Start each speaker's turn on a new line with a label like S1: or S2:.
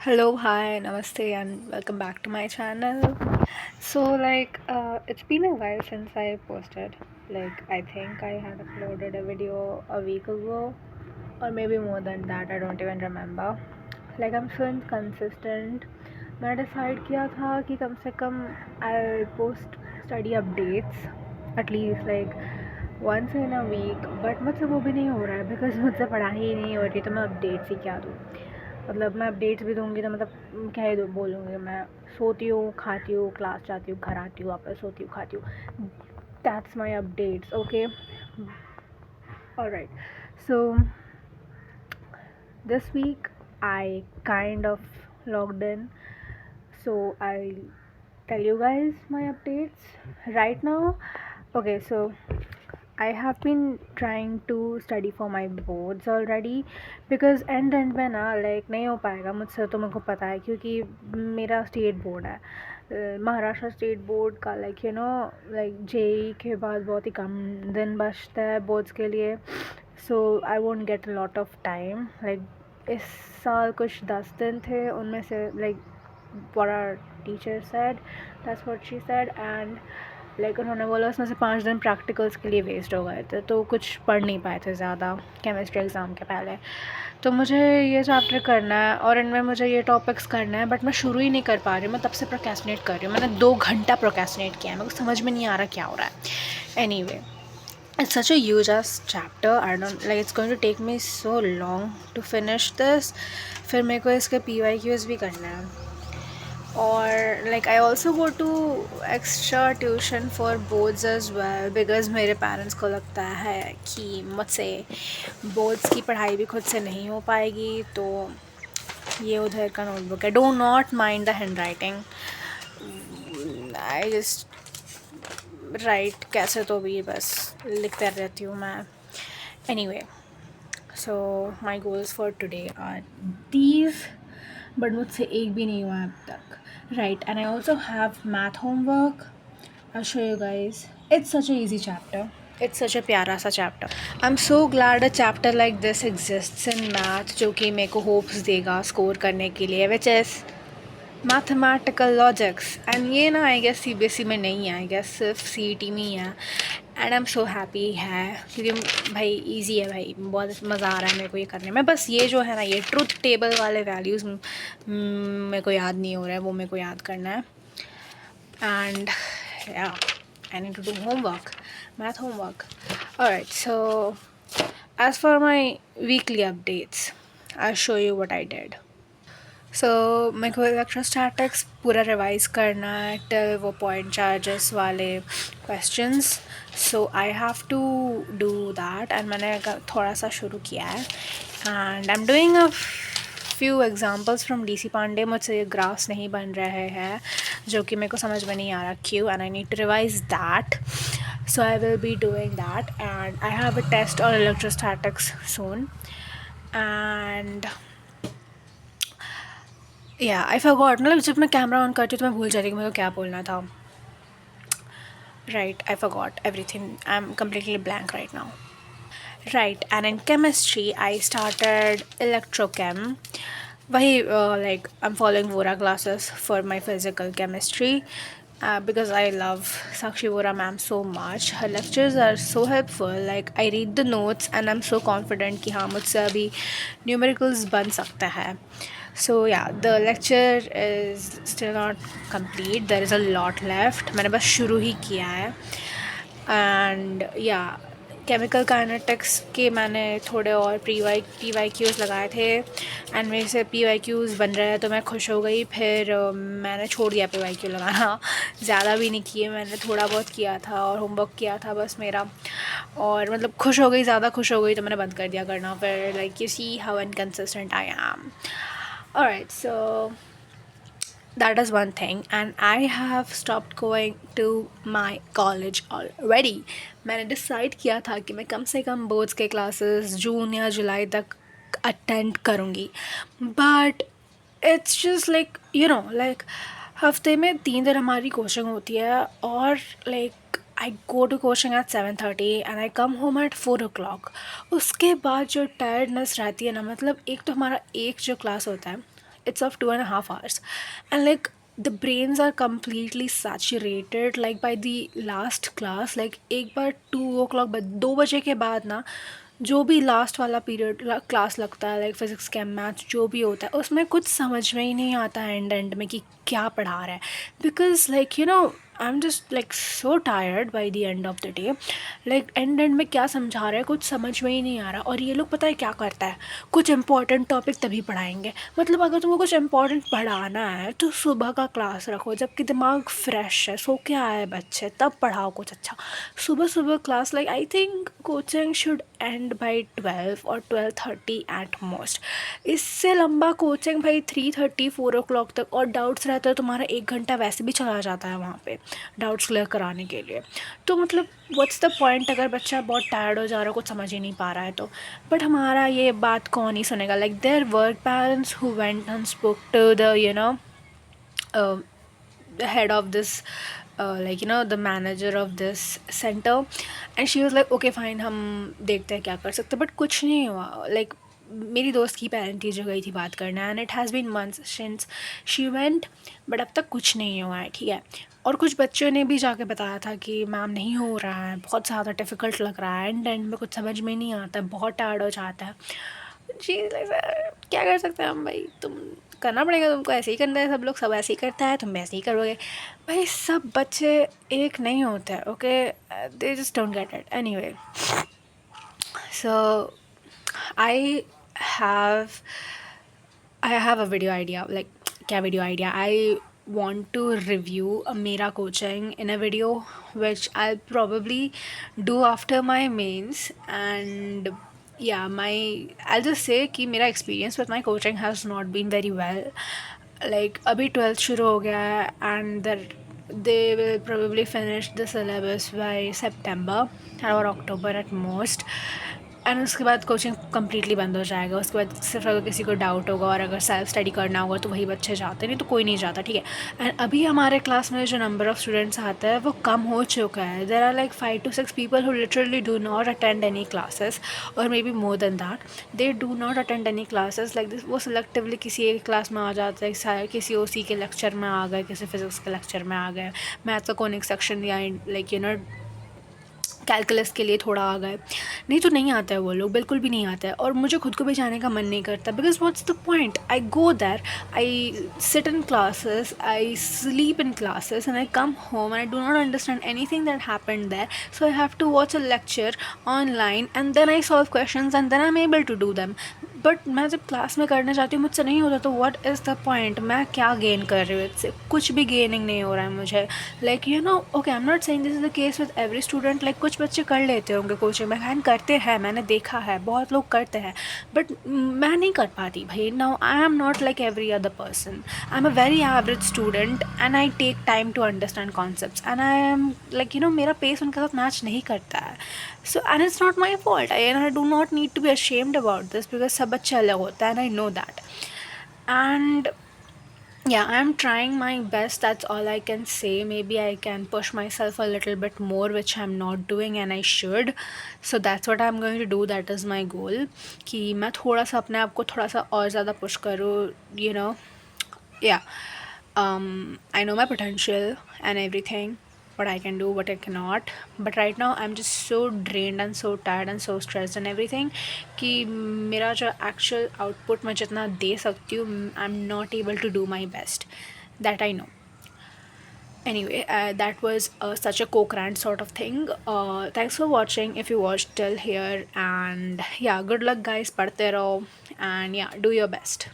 S1: Hello, hi, namaste, and welcome back to my channel. It's been a while since I posted. I think I had uploaded a video a week ago, or maybe more than that, I don't even remember. I'm so inconsistent. मैं decide किया था कि कम से कम I post study updates at least once in a week, but मुझसे वो भी नहीं हो रहा है बिकॉज मुझसे पढ़ाई ही नहीं हो रही, तो मैं अपडेट्स ही क्या दूँ। मतलब मैं अपडेट्स भी दूँगी तो मतलब क्या ही बोलूँगी, मैं सोती हूँ, खाती हूँ, क्लास जाती हूँ, घर आती हूँ, वापस सोती हूँ, खाती हूँ। That's my updates, okay. Alright, so this week I kind of logged in, so I'll tell you guys my updates right now. Okay, so I have been trying to study for my boards already because end में ना नहीं हो पाएगा मुझसे, तो मेरे को पता है क्योंकि मेरा स्टेट बोर्ड है। महाराष्ट्र स्टेट बोर्ड का जेई के बाद बहुत ही कम दिन बचते हैं बोर्ड्स के लिए, so I won't get a lot of time. इस साल कुछ 10 दिन थे, उनमें से what our teacher said, that's what she said, and उन्होंने बोला उसमें से 5 दिन प्रैक्टिकल्स के लिए वेस्ट हो गए थे, तो कुछ पढ़ नहीं पाए थे ज़्यादा केमिस्ट्री एग्ज़ाम के पहले। तो मुझे ये चैप्टर करना है और इनमें मुझे ये टॉपिक्स करना है, बट मैं शुरू ही नहीं कर पा रही हूँ। मैं तब से प्रोक्रेस्टिनेट कर रही हूँ, मैंने 2 घंटा प्रोक्रेस्टिनेट किया है, मेरे को समझ में नहीं आ रहा क्या हो रहा है। Anyway, it's such a huge ass chapter. I don't like, it's going to take me so long to finish this. फिर मेरे को इसके PYQs भी करना है, और I also go to extra tuition for boards as well because मेरे parents को लगता है कि मुझसे बोर्ड्स की पढ़ाई भी खुद से नहीं हो पाएगी। तो ये उधर का नोटबुक है, do not mind the handwriting, I just write कैसे तो भी बस लिखते रहती हूँ मैं। Anyway, so my goals for today are these, but मुझसे एक भी नहीं हुआ अब तक। Right, and I also have math homework. I'll show you guys. It's such a easy chapter. It's such a प्यारा सा chapter. I'm so glad a chapter like this exists in math जो कि मेरे को hopes देगा score करने के लिए, which is mathematical logics. And ये ना आई गेस CBSE में नहीं है, आई गेस सिर्फ CET में ही है। And I am so happy है क्योंकि भाई ईजी है, भाई बहुत मज़ा आ रहा है मेरे को ये करने में। बस ये जो है ना, ये ट्रुथ टेबल वाले वैल्यूज़ मेरे को याद नहीं हो रहा है, वो मेरे को याद करना है। एंड या, I need to do homework, math homework. Alright, so as for my weekly updates, I'll show you what I did. सो मेरे को इलेक्ट्रोस्टैटिक्स पूरा रिवाइज़ करना है टिल वो पॉइंट चार्जेस वाले questions, so I have to do that, and मैंने थोड़ा सा शुरू किया है। And I am doing a few examples from DC Pandey. मुझसे ये ग्राफ्स नहीं बन रहे हैं जो कि मेरे को समझ में नहीं आ रहा क्यों, and I need to revise that, so I will be doing that, and I have a test on electrostatics soon. And या आई फॉरगॉट, मतलब जब मैं कैमरा ऑन करती हूँ तो मैं भूल जाती हूँ कि मेरे को क्या बोलना था। Right, I forgot everything, I am completely blank right now. Right, and in chemistry I started electrochem. वही I am following Vora classes for my physical chemistry because I love Sakshi Vora ma'am so much. Her lectures are so helpful. I read the notes and I'm so confident कि हाँ मुझसे अभी numericals बन सकता है. So yeah, the lecture is still not complete. There is a lot left. मैंने बस शुरू ही किया है. And yeah, केमिकल काइनेटिक्स के मैंने थोड़े और PYQs लगाए थे, एंड मेरे से PYQs बन रहे हैं तो मैं खुश हो गई। फिर मैंने छोड़ दिया PYQ लगाना, ज़्यादा भी नहीं किए मैंने, थोड़ा बहुत किया था और होमवर्क किया था बस मेरा, और मतलब खुश हो गई, ज़्यादा खुश हो गई तो मैंने बंद कर दिया करना। फिर you see how inconsistent I am. Alright, so that is one thing, and I have stopped going to my college already. मैंने डिसाइड किया था कि मैं कम से कम बोर्ड्स के क्लासेस जून या जुलाई तक अटेंड करूँगी, बट इट्स जस्ट हफ्ते में 3 दिन हमारी कोचिंग होती है, और I go to coaching at 7:30 and I come home at 4 o'clock। उसके बाद जो टायर्डनेस रहती है ना, मतलब एक तो हमारा एक जो क्लास होता है it's of 2.5 hours, and like the brains are completely saturated like by the last class. like एक बार 2 o'clock 2 बजे के बाद ना जो भी लास्ट वाला पीरियड क्लास लगता है, लाइक फिजिक्स केम मैथ्स जो भी होता है, उसमें कुछ समझ में ही नहीं आता है एंड में कि क्या पढ़ा रहा है. Because like I am just like so tired by the end of the day. Like and में क्या समझा रहा है कुछ समझ में ही नहीं आ रहा. और ये लोग पता है क्या करता है, कुछ इंपॉर्टेंट टॉपिक तभी पढ़ाएंगे. मतलब अगर तुमको कुछ इंपॉर्टेंट पढ़ाना है तो सुबह का क्लास रखो जबकि दिमाग फ्रेश है, सो क्या है बच्चे, तब पढ़ाओ कुछ अच्छा. सुबह सुबह class, like I think coaching should and by 12 और 12:30 एट मोस्ट. इससे लंबा कोचिंग भाई 3:30 4 o'clock तक. और डाउट्स रहता है तुम्हारा 1 घंटा वैसे भी चला जाता है वहाँ पे डाउट्स क्लियर कराने के लिए. तो मतलब व्हाट्स द पॉइंट अगर बच्चा बहुत टायर्ड हो जा रहा है, कुछ समझ ही नहीं पा रहा है तो. बट हमारा ये बात कौन ही सुनेगा. Like there were parents who went and spoke to the head of this the manager of this center, and she was like okay fine, हम देखते हैं क्या कर सकते हैं. बट कुछ नहीं हुआ. लाइक मेरी दोस्त की पेरेंट थी जो गई थी बात करना, and it has been months since she went, but अब तक कुछ नहीं हुआ है. ठीक है. और कुछ बच्चों ने भी जाके बताया था कि मैम नहीं हो रहा है, बहुत ज़्यादा डिफ़िकल्ट लग रहा है, एंड में कुछ समझ में नहीं आता है, बहुत टायर्ड हो जाता है. जी क्या कर सकते हैं हम भाई, तुम करना पड़ेगा, तुमको ऐसे ही करना है, सब लोग सब ऐसे ही करता है, तुम ऐसे ही करोगे. भाई सब बच्चे एक नहीं होते हैं. Okay, they just don't get it. Anyway, so I have a video idea. Like क्या video idea, I want to review a Mera coaching in a video which I'll probably do after my mains. And yeah, I'll just say कि मेरा experience with my coaching has not been very well. Like अभी 12th शुरू हो गया है and they will probably finish the syllabus by September or October at most. And उसके बाद coaching completely बंद हो जाएगा. उसके बाद सिर्फ अगर किसी को डाउट होगा और अगर सेल्फ स्टडी करना होगा तो वही बच्चे जाते, नहीं तो कोई नहीं जाता. ठीक है. एंड अभी हमारे क्लास में जो नंबर ऑफ़ स्टूडेंट्स आता है वो कम हो चुका है. There are like 5 to 6 people who literally do not attend any classes, और maybe more than that. They do not attend any classes like this. वो सिलेक्टिवली किसी एक क्लास में आ जाते हैं, किसी ओसी के लेक्चर में आ गए, किसी फिजिक्स के लेक्चर में आ गए, मैथ का कोनिक सेक्शन या लाइक कैलकुलस के लिए थोड़ा आ गए. नहीं तो नहीं आता है वो लोग, बिल्कुल भी नहीं आता है. और मुझे खुद को भी जाने का मन नहीं करता because what's the point. I go there, I sit in classes, I sleep in classes, and I come home and I do not understand anything that happened there. So I have to watch a lecture online and then I solve questions and then I am able to do them. But मैं जब class में करना चाहती हूँ मुझसे नहीं होता, तो व्हाट इज़ द पॉइंट. मैं क्या गेन कर रही हूँ इससे, कुछ भी गेनिंग नहीं हो रहा है मुझे. Like okay, I am not saying this is the case with every student. Like कुछ बच्चे कर लेते होंगे कोचिंग में, एंड करते हैं, मैंने देखा है बहुत लोग करते हैं, बट मैं नहीं कर पाती भाई. Now I am not like every other person. I am a very average student and I take time to understand concepts, and I am like मेरा पेस उनके साथ मैच नहीं करता है. So and it's not my fault, and I do not need to be ashamed about this because सब बच्चे अलग होता है, and I know that. And yeah, I'm trying my best, that's all I can say. Maybe I can push myself a little bit more, which I'm not doing and I should. So that's what I'm going to do. That is my goal, कि मैं थोड़ा सा अपने आप को थोड़ा सा और ज़्यादा पुश करूँ. Yeah, I know my potential and everything, what I can do, what I cannot. But right now I'm just so drained and so tired and so stressed and everything कि मेरा जो actual output मैं जितना दे सकती हूँ, I'm not able to do my best. That I know. Anyway, that was such a coke rant sort of thing. Thanks for watching if you watched till here, and yeah, good luck guys, पढ़ते रहो, and yeah, do your best.